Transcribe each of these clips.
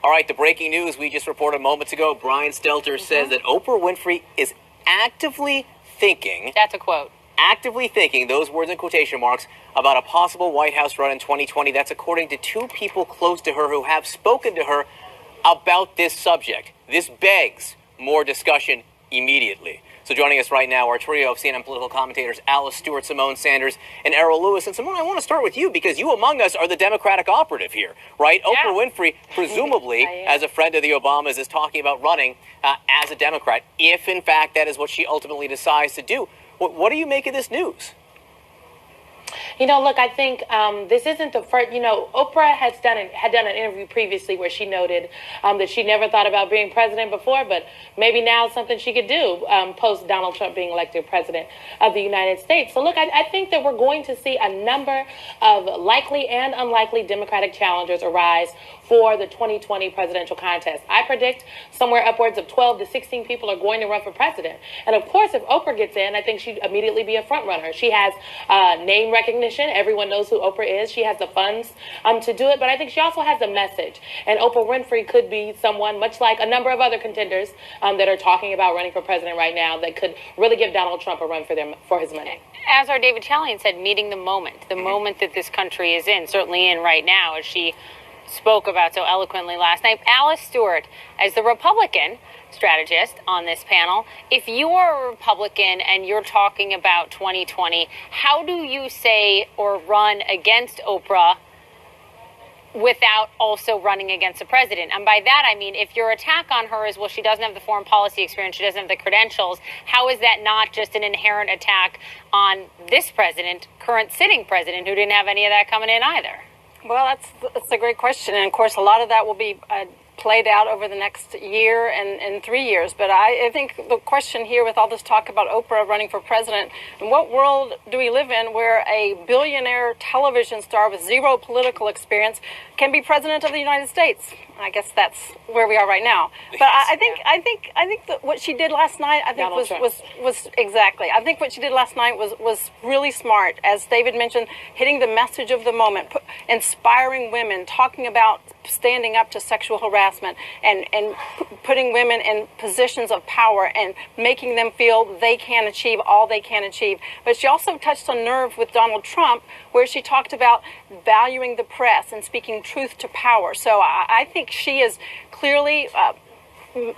All right, the breaking news we just reported moments ago. Brian Stelter says that Oprah Winfrey is actively thinking. That's a quote. Actively thinking, those words in quotation marks, about a possible White House run in 2020. That's according to two people close to her who have spoken to her about this subject. This begs more discussion immediately. So joining us right now, our trio of CNN political commentators, Alice Stewart, Simone Sanders, and Errol Lewis. And Simone, I want to start with you because you among us are the Democratic operative here, right? Yeah. Oprah Winfrey, presumably, as a friend of the Obamas, is talking about running as a Democrat, if in fact that is what she ultimately decides to do. What do you make of this news? You know, look, I think this isn't the first. You know, Oprah had done an interview previously where she noted that she never thought about being president before, but maybe now it's something she could do post Donald Trump being elected president of the United States. So, look, I think that we're going to see a number of likely and unlikely Democratic challengers arise for the 2020 presidential contest. I predict somewhere upwards of 12 to 16 people are going to run for president. And of course, if Oprah gets in, I think she'd immediately be a front runner. She has name recognition. Everyone knows who Oprah is. She has the funds to do it. But I think she also has a message. And Oprah Winfrey could be someone, much like a number of other contenders that are talking about running for president right now, that could really give Donald Trump a run for his money. As our David Chalian said, meeting the moment that this country is in, certainly in right now, as she spoke about so eloquently last night. Alice Stewart, as the Republican strategist on this panel, if you are a Republican and you're talking about 2020, how do you say or run against Oprah without also running against the president? And by that, I mean, if your attack on her is, well, she doesn't have the foreign policy experience, she doesn't have the credentials, how is that not just an inherent attack on this president, current sitting president, who didn't have any of that coming in either? Well, that's a great question. And, of course, a lot of that will be played out over the next year and 3 years. But I think the question here with all this talk about Oprah running for president, in what world do we live in where a billionaire television star with zero political experience can be president of the United States? I guess that's where we are right now. But I think that what she did last night, I think was exactly. I think what she did last night was really smart. As David mentioned, hitting the message of the moment, inspiring women, talking about standing up to sexual harassment and putting women in positions of power and making them feel they can achieve all they can achieve. But she also touched a nerve with Donald Trump, where she talked about valuing the press and speaking truth to power. So I think she is clearly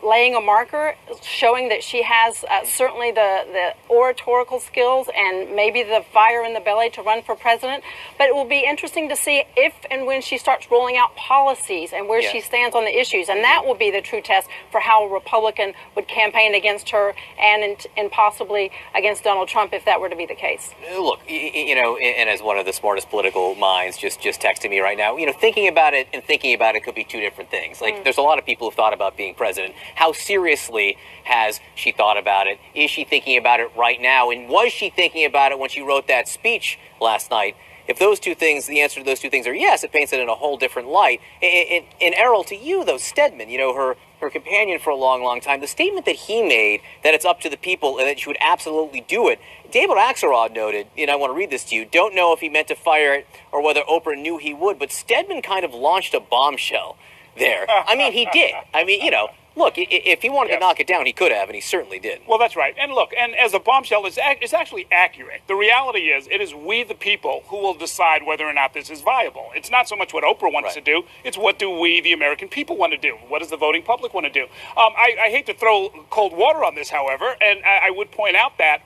laying a marker, showing that she has certainly the oratorical skills and maybe the fire in the belly to run for president. But it will be interesting to see if and when she starts rolling out policies and where she stands on the issues. And that will be the true test for how a Republican would campaign against her and possibly against Donald Trump if that were to be the case. Look, you know, and as one of the smartest political minds just texting me right now, you know, thinking about it and thinking about it could be two different things. Like, there's a lot of people who've thought about being president. How seriously has she thought about it? Is she thinking about it right now? And was she thinking about it when she wrote that speech last night? If those two things, the answer to those two things are yes, it paints it in a whole different light. And Errol, to you, though, Stedman, you know, her companion for a long, long time, the statement that he made that it's up to the people and that she would absolutely do it, David Axelrod noted, and I want to read this to you, don't know if he meant to fire it or whether Oprah knew he would, but Stedman kind of launched a bombshell there. I mean, he did. I mean, you know, look, if he wanted to knock it down, he could have, and he certainly did. Well, that's right. And look, and as a bombshell, it's actually accurate. The reality is, it is we, the people, who will decide whether or not this is viable. It's not so much what Oprah wants to do. It's what do we, the American people, want to do. What does the voting public want to do? I hate to throw cold water on this, however, and I would point out that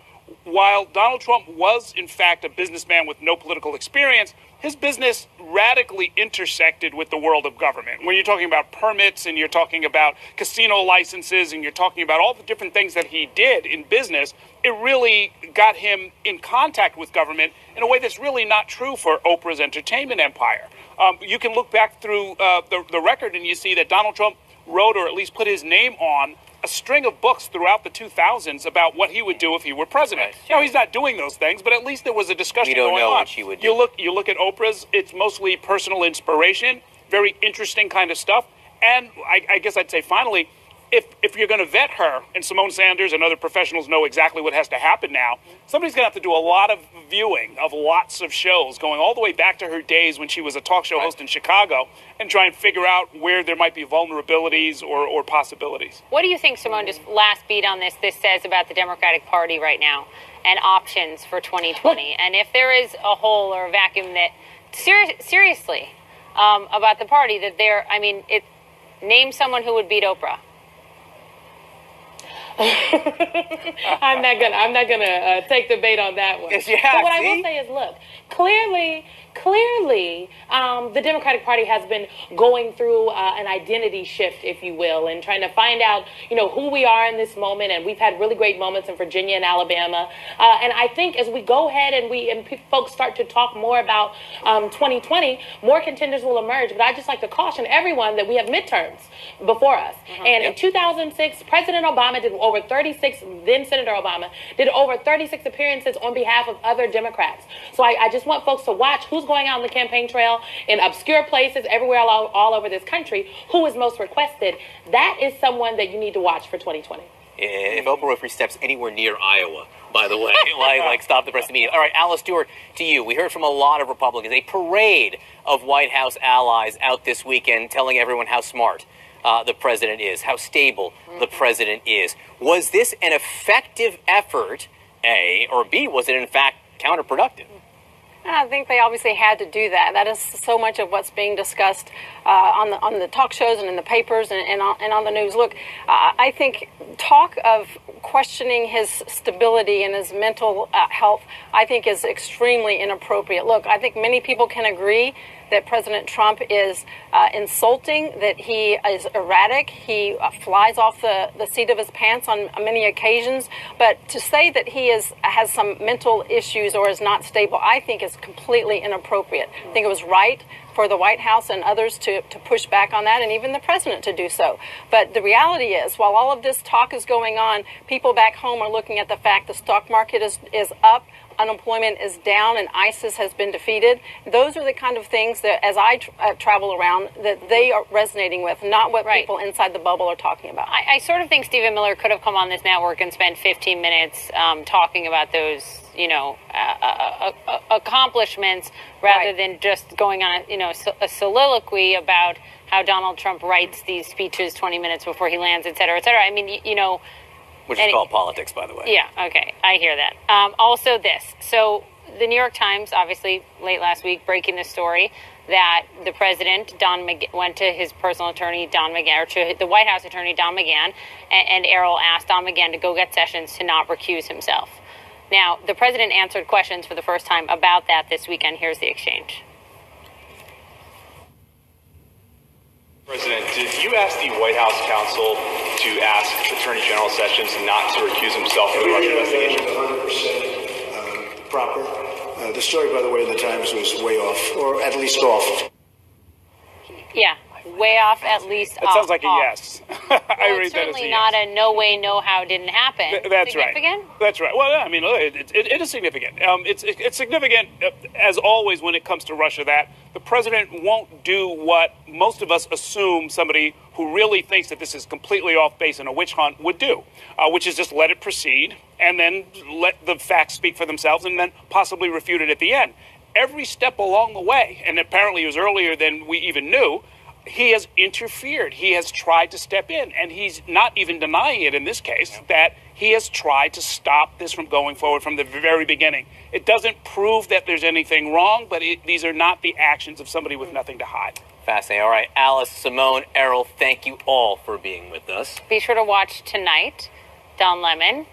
while Donald Trump was, in fact, a businessman with no political experience, his business radically intersected with the world of government. When you're talking about permits and you're talking about casino licenses and you're talking about all the different things that he did in business, it really got him in contact with government in a way that's really not true for Oprah's entertainment empire. You can look back through the record and you see that Donald Trump wrote, or at least put his name on, a string of books throughout the 2000s about what he would do if he were president. Right. You know, he's not doing those things, but at least there was a discussion going on. We don't know what she would do. You look at Oprah's, it's mostly personal inspiration, very interesting kind of stuff. And I guess I'd say finally, if you're going to vet her, and Simone Sanders and other professionals know exactly what has to happen now, somebody's going to have to do a lot of viewing of lots of shows, going all the way back to her days when she was a talk show host in Chicago, and try and figure out where there might be vulnerabilities or possibilities. What do you think, Simone, just last beat on this says about the Democratic Party right now and options for 2020? And if there is a hole or a vacuum that, seriously, about the party, that name someone who would beat Oprah. I'm not gonna take the bait on that one. Yeah, but what I will say is, look, clearly, the Democratic Party has been going through an identity shift, if you will, and trying to find out, who we are in this moment. And we've had really great moments in Virginia and Alabama. And I think as we go ahead and folks start to talk more about 2020, more contenders will emerge. But I just like to caution everyone that we have midterms before us. And in 2006, President Obama did over 36, then Senator Obama did over 36 appearances on behalf of other Democrats. So I just want folks to watch who's going out on the campaign trail in obscure places everywhere all over this country, who is most requested. That is someone that you need to watch for 2020. If Oprah Winfrey steps anywhere near Iowa, by the way, like stop the press media. All right, Alice Stewart, to you. We heard from a lot of Republicans, a parade of White House allies out this weekend telling everyone how smart the president is, how stable the president is. Was this an effective effort, A, or B, was it in fact counterproductive? I think they obviously had to do that. That is so much of what's being discussed on the talk shows and in the papers and on the news. Look, I think talk of questioning his stability and his mental health, I think, is extremely inappropriate. Look, I think many people can agree that President Trump is insulting, that he is erratic, he flies off the seat of his pants on many occasions. But to say that he has some mental issues or is not stable, I think is completely inappropriate. I think it was right for the White House and others to push back on that, and even the president to do so. But the reality is, while all of this talk is going on, people back home are looking at the fact the stock market is up, unemployment is down, and ISIS has been defeated. Those are the kind of things that, as I travel around, that they are resonating with, not what people inside the bubble are talking about. I sort of think Stephen Miller could have come on this network and spent 15 minutes talking about those, accomplishments rather than just going on a soliloquy about how Donald Trump writes these speeches 20 minutes before he lands, et cetera, et cetera. I mean, Which is called politics, by the way. Yeah, okay. I hear that. Also this. So the New York Times, obviously, late last week, breaking the story that the president, went to his personal attorney, Don McGahn, or to the White House attorney, Don McGahn, and Errol asked Don McGahn to go get Sessions to not recuse himself. Now, the president answered questions for the first time about that this weekend. Here's the exchange. President, did you ask the White House counsel to ask Attorney General Sessions not to recuse himself from the Russia investigation? 100% proper. The story, by the way, in the Times was way off, or at least off. Yeah, way off, at least That sounds like a yes. Well, I read it's that as certainly a not yes. a no way, no how didn't happen. That's significant? right. That's right. Well, I mean, it is significant. It's significant, as always, when it comes to Russia, that the president won't do what most of us assume somebody who really thinks that this is completely off base and a witch hunt would do, which is just let it proceed and then let the facts speak for themselves and then possibly refute it at the end. Every step along the way, and apparently it was earlier than we even knew, he has interfered. He has tried to step in, and he's not even denying it in this case, that he has tried to stop this from going forward from the very beginning. It doesn't prove that there's anything wrong, but these are not the actions of somebody with nothing to hide. Fascinating. All right, Alice, Simone, Errol, thank you all for being with us. Be sure to watch tonight, Don Lemon,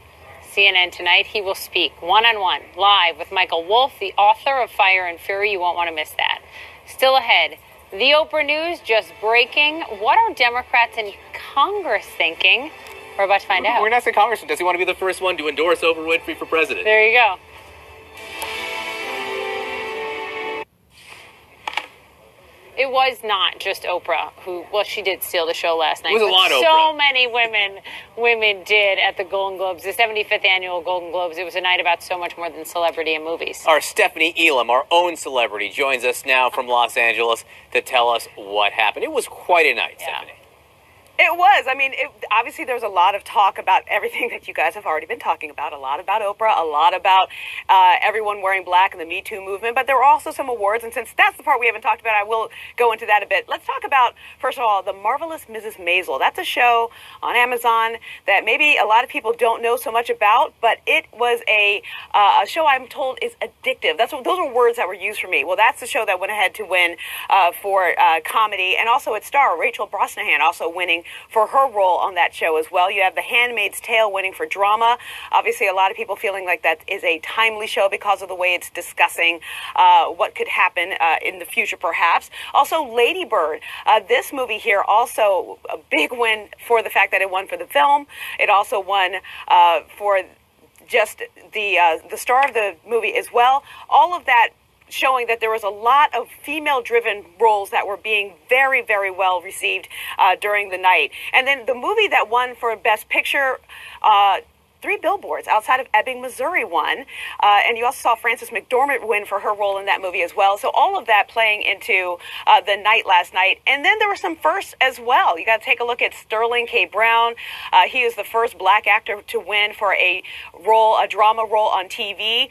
CNN Tonight. He will speak one-on-one, live with Michael Wolff, the author of Fire and Fury. You won't want to miss that. Still ahead, the Oprah news just breaking. What are Democrats in Congress thinking? We're about to find out. We're not saying Congressman. Does he want to be the first one to endorse Oprah Winfrey for president? There you go. It was not just Oprah who, well, she did steal the show last night. It was a lot of So Oprah. many women did at the Golden Globes, the 75th annual Golden Globes. It was a night about so much more than celebrity and movies. Our Stephanie Elam, our own celebrity, joins us now from Los Angeles to tell us what happened. It was quite a night, Stephanie. It was. I mean, obviously there's a lot of talk about everything that you guys have already been talking about. A lot about Oprah, a lot about everyone wearing black and the Me Too movement. But there were also some awards. And since that's the part we haven't talked about, I will go into that a bit. Let's talk about, first of all, The Marvelous Mrs. Maisel. That's a show on Amazon that maybe a lot of people don't know so much about. But it was a show I'm told is addictive. Those were words that were used for me. Well, that's the show that went ahead to win for comedy. And also its star, Rachel Brosnahan, also winning for her role on that show as well. You have The Handmaid's Tale winning for drama. Obviously, a lot of people feeling like that is a timely show because of the way it's discussing what could happen in the future, perhaps. Also, Lady Bird. This movie here also a big win for the fact that it won for the film. It also won for just the star of the movie as well. All of that showing that there was a lot of female-driven roles that were being very, very well received during the night. And then the movie that won for Best Picture, Three Billboards Outside of Ebbing, Missouri won. And you also saw Frances McDormand win for her role in that movie as well. So all of that playing into the night last night. And then there were some firsts as well. You got to take a look at Sterling K. Brown. He is the first black actor to win for a drama role on TV.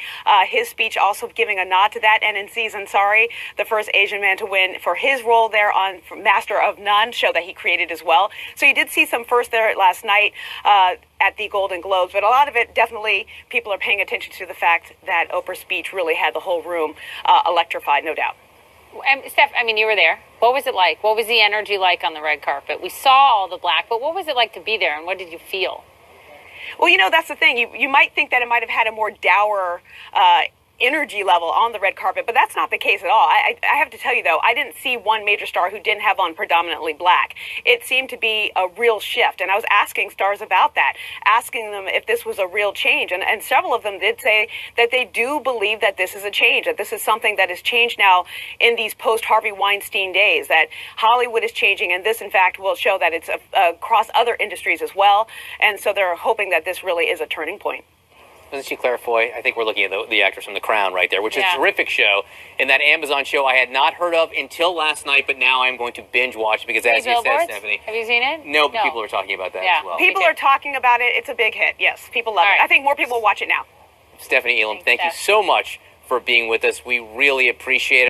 His speech also giving a nod to that. And in Aziz Ansari, the first Asian man to win for his role there on Master of None, show that he created as well. So you did see some firsts there last night at the Golden Globes, but a lot of it definitely people are paying attention to the fact that Oprah's speech really had the whole room electrified, no doubt. Steph, I mean, you were there. What was it like? What was the energy like on the red carpet? We saw all the black, but what was it like to be there, and what did you feel? Well, you know, that's the thing. You might think that it might have had a more dour energy level on the red carpet, but that's not the case at all. I have to tell you, though, I didn't see one major star who didn't have on predominantly black. It seemed to be a real shift, and I was asking stars about that, asking them if this was a real change, and several of them did say that they do believe that this is a change, that this is something that has changed now in these post-Harvey Weinstein days, that Hollywood is changing, and this, in fact, will show that it's across other industries as well, and so they're hoping that this really is a turning point. Wasn't she Claire Foy? I think we're looking at the actress from The Crown right there, which is a terrific show. And that Amazon show I had not heard of until last night, but now I'm going to binge watch because, as you said, Stephanie. Have you seen it? No, but people are talking about that as well. People are talking about it. It's a big hit. Yes, people love it. I think more people will watch it now. Stephanie Elam, thank you so much for being with us. We really appreciate it.